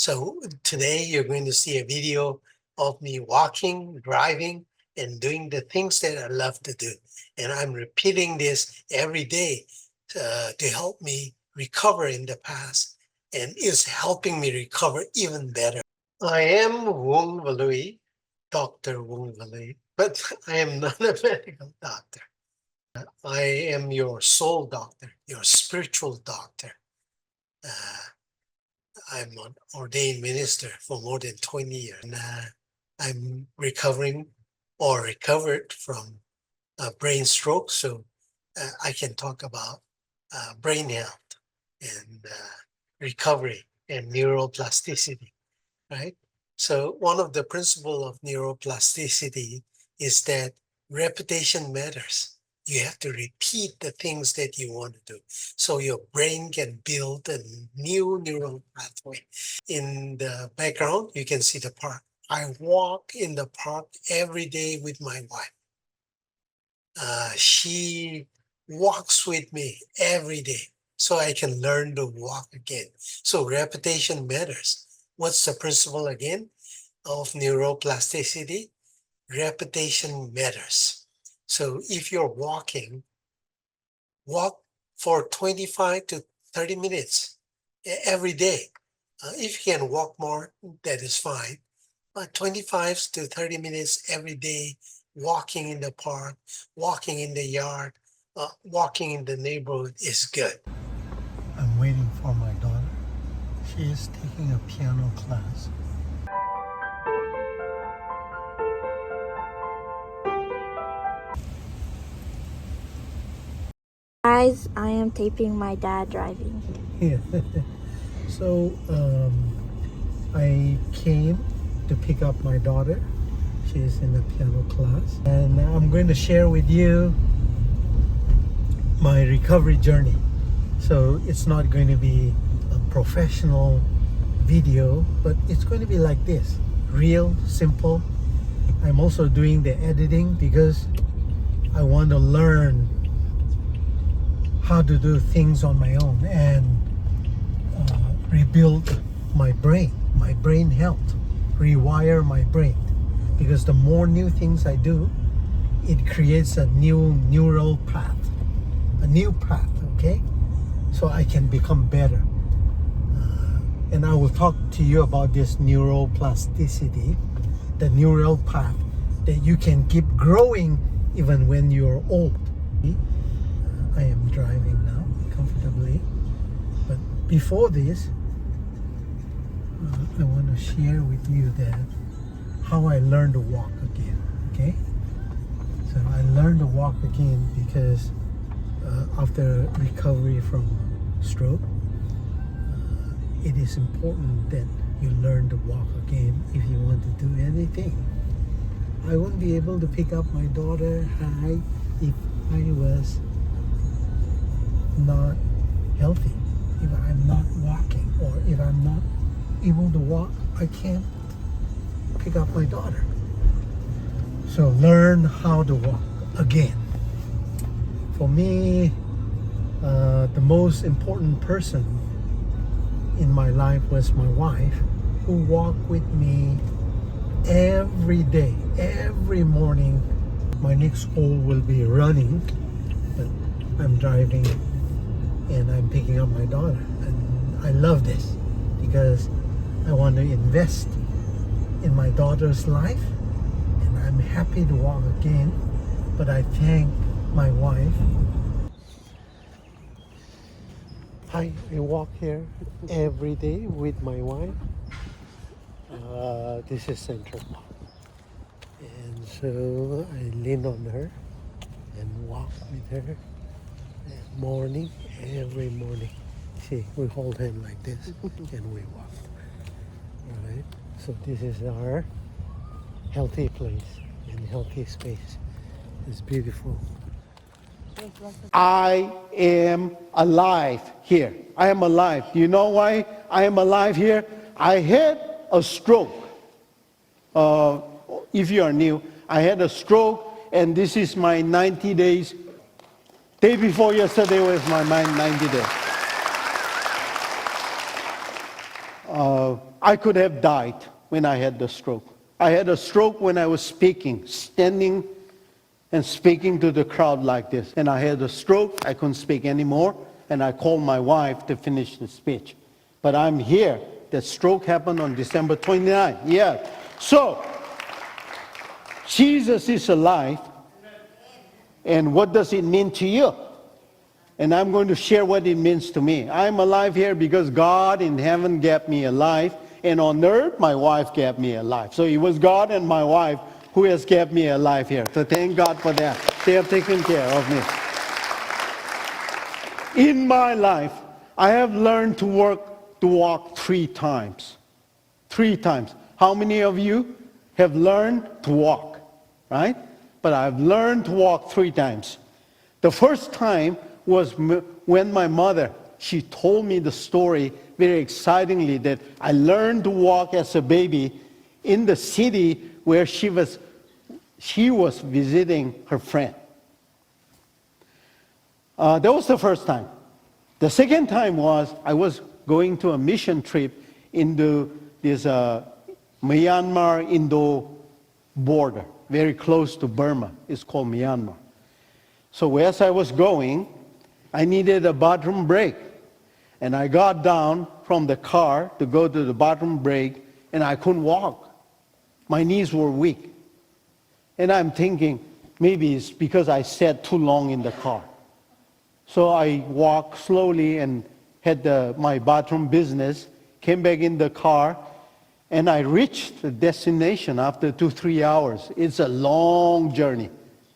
So today you're going to see a video of me walking, driving, and doing the things that I love to do. And I'm repeating this every day to help me recover in the past, and is helping me recover even better. I am Wung Valui, Dr. Wung Valui, but I am not a medical doctor. I am your soul doctor, your spiritual doctor. Uh, I'm an ordained minister for more than 20 years. And, I'm recovering or recovered from brain stroke, so I can talk about brain health and recovery and neuroplasticity, right? So one of the principles of neuroplasticity is that repetition matters. You have to repeat the things that you want to do, so your brain can build a new neural pathway. In the background, you can see the park. I walk in the park every day with my wife. She walks with me every day so I can learn to walk again. So repetition matters. What's the principle again of neuroplasticity? Repetition matters. So if you're walking, walk for 25 to 30 minutes every day. If you can walk more, that is fine. But 25 to 30 minutes every day, walking in the park, walking in the yard, walking in the neighborhood is good. I'm waiting for my daughter. She is taking a piano class. Guys, I am taping my dad driving. Yeah. So I came to pick up my daughter. She's in the piano class. And I'm going to share with you my recovery journey. So it's not going to be a professional video, but it's going to be like this. Real, simple. I'm also doing the editing because I want to learn how to do things on my own and rebuild my brain health, rewire my brain. Because the more new things I do, it creates a new neural path, okay? So I can become better. And I will talk to you about this neuroplasticity, the neural path that you can keep growing even when you're old. I am driving now comfortably, but before this, I want to share with you that how I learned to walk again. Okay, so I learned to walk again because after recovery from stroke, it is important that you learn to walk again if you want to do anything. I wouldn't be able to pick up my daughter high if I was not healthy. If I'm not walking, or if I'm not able to walk, I can't pick up my daughter. So learn how to walk again. For me, the most important person in my life was my wife, who walked with me every day, every morning. My next goal will be running, but I'm driving and I'm picking up my daughter. And I love this because I want to invest in my daughter's life, and I'm happy to walk again. But I thank my wife. I walk here every day with my wife. This is Central Park, and so I lean on her and walk with her morning, every morning. See, we hold hands like this and we walk. All right. So this is our healthy place and healthy space. It's beautiful. I am alive here. I am alive. Do you know why I am alive here? I had a stroke. If you are new, I had a stroke, and this is my 90 days. Day before yesterday was my 90 days. I could have died when I had the stroke. I had a stroke when I was speaking, standing and speaking to the crowd like this. And I had a stroke, I couldn't speak anymore, and I called my wife to finish the speech. But I'm here. The stroke happened on December 29th. Yeah. So, Jesus is alive. And what does it mean to you? And I'm going to share what it means to me. I'm alive here because God in heaven gave me a life, and on earth, my wife gave me a life. So it was God and my wife who has kept me alive here. So thank God for that. They have taken care of me. In my life, I have learned to walk 3 times. 3 times. How many of you have learned to walk? Right? But I've learned to walk 3 times. The first time was when my mother, she told me the story very excitingly that I learned to walk as a baby in the city where she was visiting her friend. That was the first time. The second time was I was going to a mission trip into this Myanmar-Indo border, very close to Burma. It's called Myanmar. So as I was going, I needed a bathroom break. And I got down from the car to go to the bathroom break, and I couldn't walk. My knees were weak. And I'm thinking, maybe it's because I sat too long in the car. So I walked slowly and had my bathroom business, came back in the car, and I reached the destination after 2-3 hours. It's a long journey,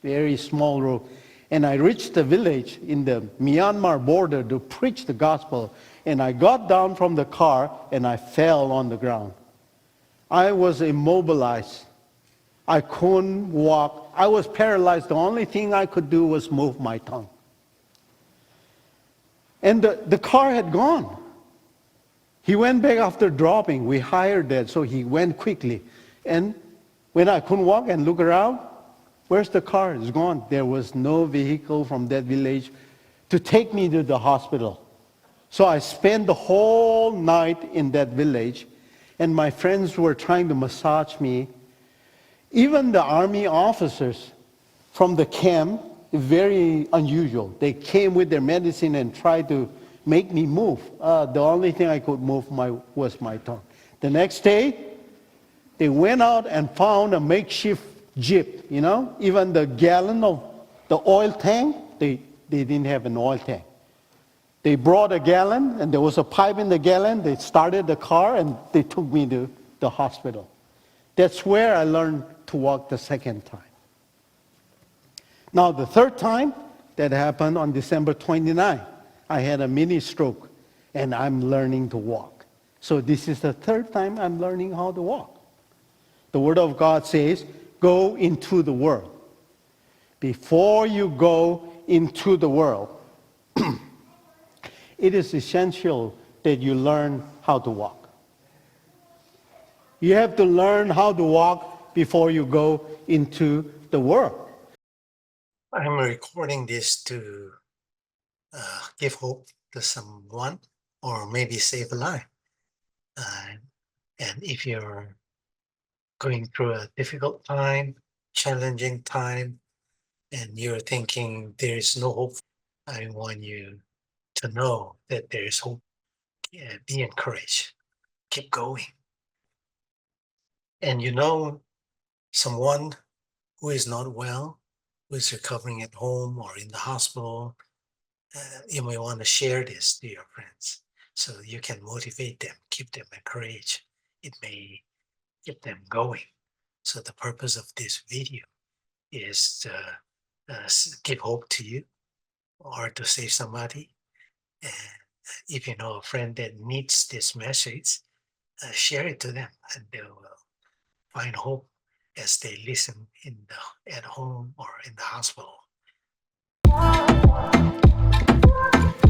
very small road. And I reached the village in the Myanmar border to preach the gospel. And I got down from the car and I fell on the ground. I was immobilized. I couldn't walk. I was paralyzed. The only thing I could do was move my tongue. And the car had gone. He went back after dropping. We hired that, so he went quickly. And when I couldn't walk and look around, where's the car? It's gone. There was no vehicle from that village to take me to the hospital. So I spent the whole night in that village, and my friends were trying to massage me. Even the army officers from the camp, very unusual. They came with their medicine and tried to make me move. The only thing I could move was my tongue. The next day, they went out and found a makeshift Jeep, you know. Even the gallon of the oil tank, they didn't have an oil tank. They brought a gallon, and there was a pipe in the gallon. They started the car, and they took me to the hospital. That's where I learned to walk the second time. Now, the third time, that happened on December 29th. I had a mini stroke, and I'm learning to walk. So this is the third time I'm learning how to walk. The Word of God says, go into the world. Before you go into the world, it is essential that you learn how to walk. You have to learn how to walk before you go into the world. I'm recording this to give hope to someone or maybe save a life. And if you're going through a difficult time, challenging time, and you're thinking there is no hope, I want you to know that there is hope. Yeah, be encouraged. Keep going. And you know someone who is not well, who is recovering at home or in the hospital, you may want to share this to your friends so you can motivate them, keep them encouraged. It may keep them going. So the purpose of this video is to give hope to you or to save somebody. And if you know a friend that needs this message, share it to them, and they will find hope as they listen at home or in the hospital.